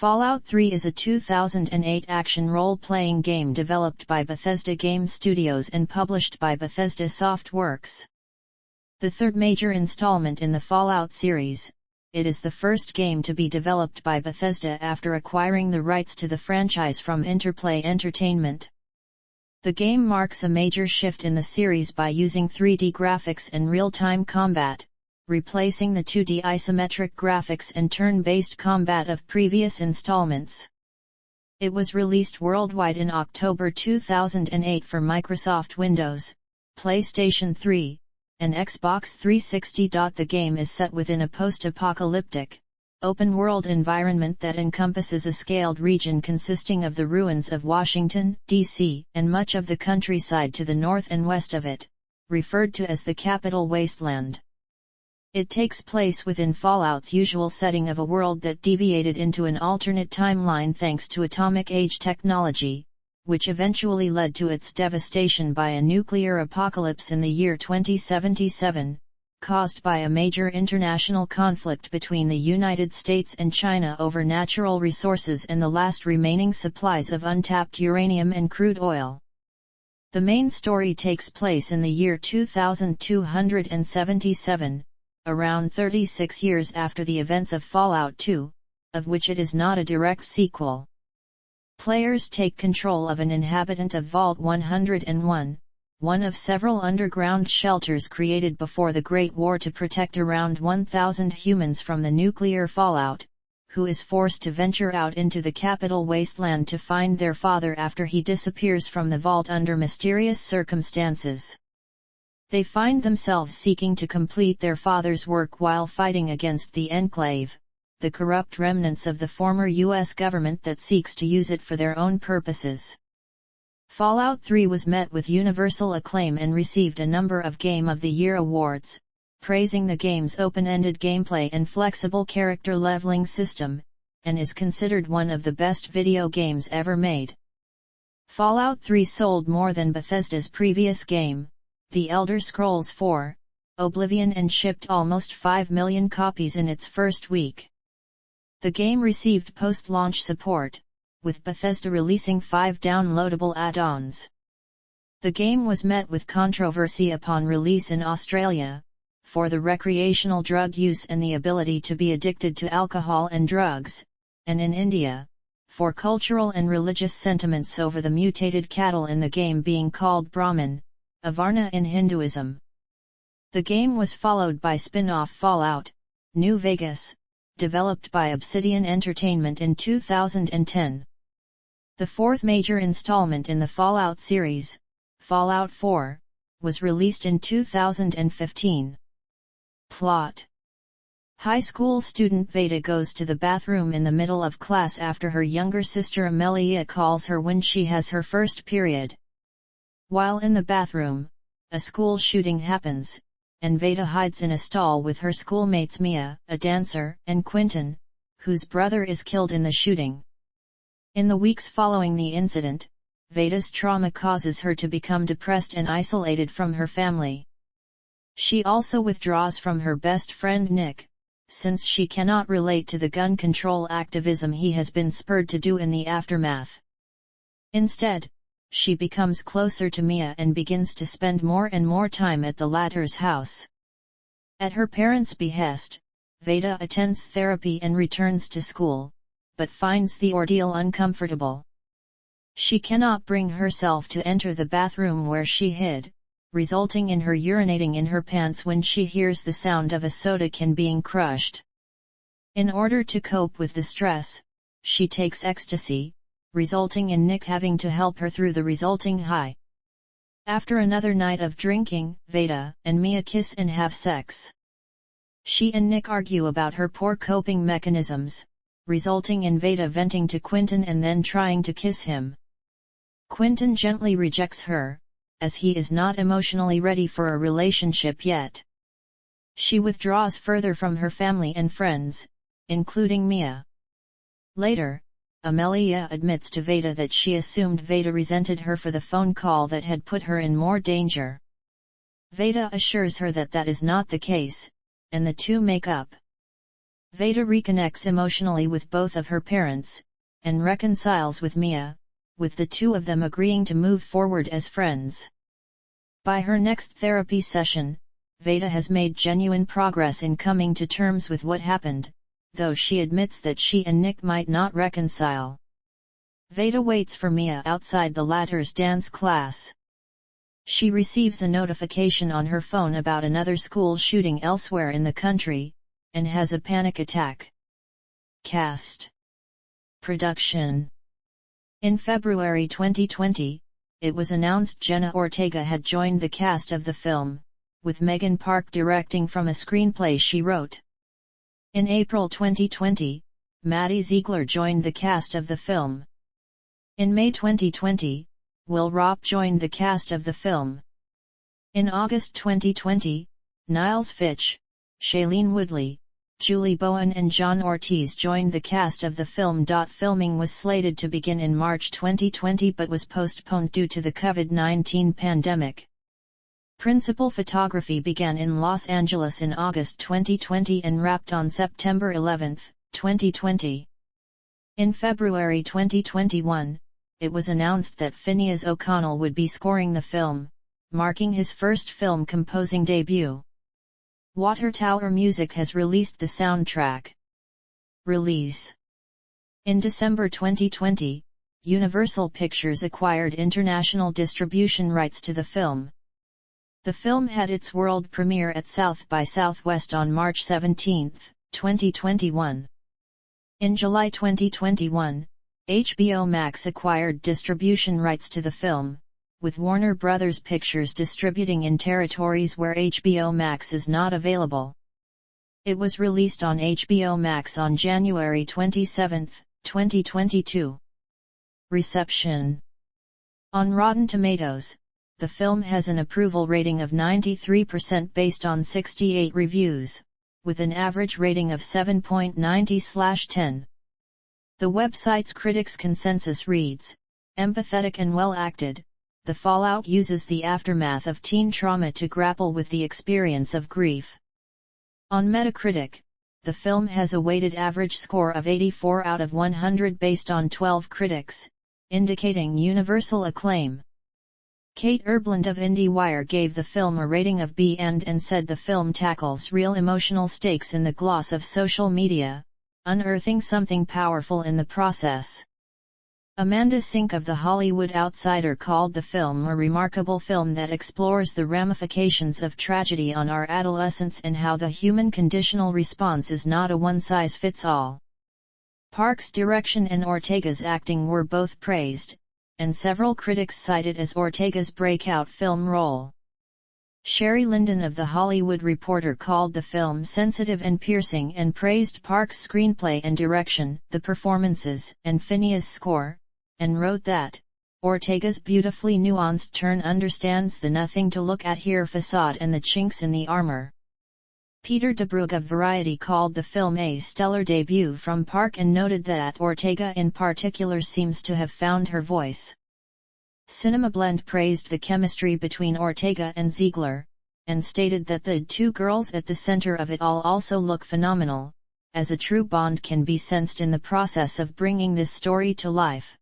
Fallout 3 is a 2008 action role-playing game developed by Bethesda Game Studios and published by Bethesda Softworks. The third major installment in the Fallout series, it is the first game to be developed by Bethesda after acquiring the rights to the franchise from Interplay Entertainment. The game marks a major shift in the series by using 3D graphics and real-time combat, replacing the 2D isometric graphics and turn-based combat of previous installments. It was released worldwide in October 2008 for Microsoft Windows, PlayStation 3, and Xbox 360. The game is set within a post-apocalyptic, open-world environment that encompasses a scaled region consisting of the ruins of Washington, D.C., and much of the countryside to the north and west of it, referred to as the Capital Wasteland. It takes place within Fallout's usual setting of a world that deviated into an alternate timeline thanks to atomic age technology, which eventually led to its devastation by a nuclear apocalypse in the year 2077, caused by a major international conflict between the United States and China over natural resources and the last remaining supplies of untapped uranium and crude oil. The main story takes place in the year 2277, around 36 years after the events of Fallout 2, of which it is not a direct sequel. Players take control of an inhabitant of Vault 101, one of several underground shelters created before the Great War to protect around 1,000 humans from the nuclear fallout, who is forced to venture out into the Capital Wasteland to find their father after he disappears from the vault under mysterious circumstances. They find themselves seeking to complete their father's work while fighting against the Enclave, the corrupt remnants of the former U.S. government that seeks to use it for their own purposes. Fallout 3 was met with universal acclaim and received a number of Game of the Year awards, praising the game's open-ended gameplay and flexible character leveling system, and is considered one of the best video games ever made. Fallout 3 sold more than Bethesda's previous game, The Elder Scrolls 4, Oblivion, and shipped almost 5 million copies in its first week. The game received post-launch support, with Bethesda releasing 5 downloadable add-ons. The game was met with controversy upon release in Australia, for the recreational drug use and the ability to be addicted to alcohol and drugs, and in India, for cultural and religious sentiments over the mutated cattle in the game being called Brahman, a Varna in Hinduism. The game was followed by spin-off Fallout, New Vegas, developed by Obsidian Entertainment in 2010. The fourth major installment in the Fallout series, Fallout 4, was released in 2015. Plot: high school student Veda goes to the bathroom in the middle of class after her younger sister Amelia calls her when she has her first period. While in the bathroom, a school shooting happens, and Veda hides in a stall with her schoolmates Mia, a dancer, and Quentin, whose brother is killed in the shooting. In the weeks following the incident, Veda's trauma causes her to become depressed and isolated from her family. She also withdraws from her best friend Nick, since she cannot relate to the gun control activism he has been spurred to do in the aftermath. Instead, she becomes closer to Mia and begins to spend more and more time at the latter's house. At her parents' behest, Veda attends therapy and returns to school, but finds the ordeal uncomfortable. She cannot bring herself to enter the bathroom where she hid, resulting in her urinating in her pants when she hears the sound of a soda can being crushed. In order to cope with the stress, she takes ecstasy, resulting in Nick having to help her through the resulting high. After another night of drinking, Veda and Mia kiss and have sex. She and Nick argue about her poor coping mechanisms, resulting in Veda venting to Quentin and then trying to kiss him. Quentin gently rejects her, as he is not emotionally ready for a relationship yet. She withdraws further from her family and friends, including Mia. Later, Amelia admits to Veda that she assumed Veda resented her for the phone call that had put her in more danger. Veda assures her that that is not the case, and the two make up. Veda reconnects emotionally with both of her parents, and reconciles with Mia, with the two of them agreeing to move forward as friends. By her next therapy session, Veda has made genuine progress in coming to terms with what happened, though she admits that she and Nick might not reconcile. Veda waits for Mia outside the latter's dance class. She receives a notification on her phone about another school shooting elsewhere in the country, and has a panic attack. Cast. Production. In February 2020, it was announced Jenna Ortega had joined the cast of the film, with Megan Park directing from a screenplay she wrote. In April 2020, Maddie Ziegler joined the cast of the film. In May 2020, Will Ropp joined the cast of the film. In August 2020, Niles Fitch, Shailene Woodley, Julie Bowen and John Ortiz joined the cast of the film. Filming was slated to begin in March 2020 but was postponed due to the COVID-19 pandemic. Principal photography began in Los Angeles in August 2020 and wrapped on September 11, 2020. In February 2021, it was announced that Phineas O'Connell would be scoring the film, marking his first film composing debut. Water Tower Music has released the soundtrack. Release. In December 2020, Universal Pictures acquired international distribution rights to the film. The film had its world premiere at South by Southwest on March 17, 2021. In July 2021, HBO Max acquired distribution rights to the film, with Warner Bros. Pictures distributing in territories where HBO Max is not available. It was released on HBO Max on January 27, 2022. Reception. On Rotten Tomatoes, the film has an approval rating of 93% based on 68 reviews, with an average rating of 7.90/10. The website's critics' consensus reads, "Empathetic and well-acted, The Fallout uses the aftermath of teen trauma to grapple with the experience of grief." On Metacritic, the film has a weighted average score of 84 out of 100 based on 12 critics, indicating universal acclaim. Kate Erbland of IndieWire gave the film a rating of B and said the film tackles real emotional stakes in the gloss of social media, unearthing something powerful in the process. Amanda Sink of The Hollywood Outsider called the film a remarkable film that explores the ramifications of tragedy on our adolescence and how the human conditional response is not a one-size-fits-all. Park's direction and Ortega's acting were both praised, and several critics cited as Ortega's breakout film role. Sherry Linden of The Hollywood Reporter called the film sensitive and piercing and praised Park's screenplay and direction, the performances, and Phineas' score, and wrote that, "Ortega's beautifully nuanced turn understands the nothing to look at here facade and the chinks in the armor." Peter DeBrugge of Variety called the film a stellar debut from Park and noted that Ortega in particular seems to have found her voice. Cinema Blend praised the chemistry between Ortega and Ziegler, and stated that the two girls at the center of it all also look phenomenal, as a true bond can be sensed in the process of bringing this story to life.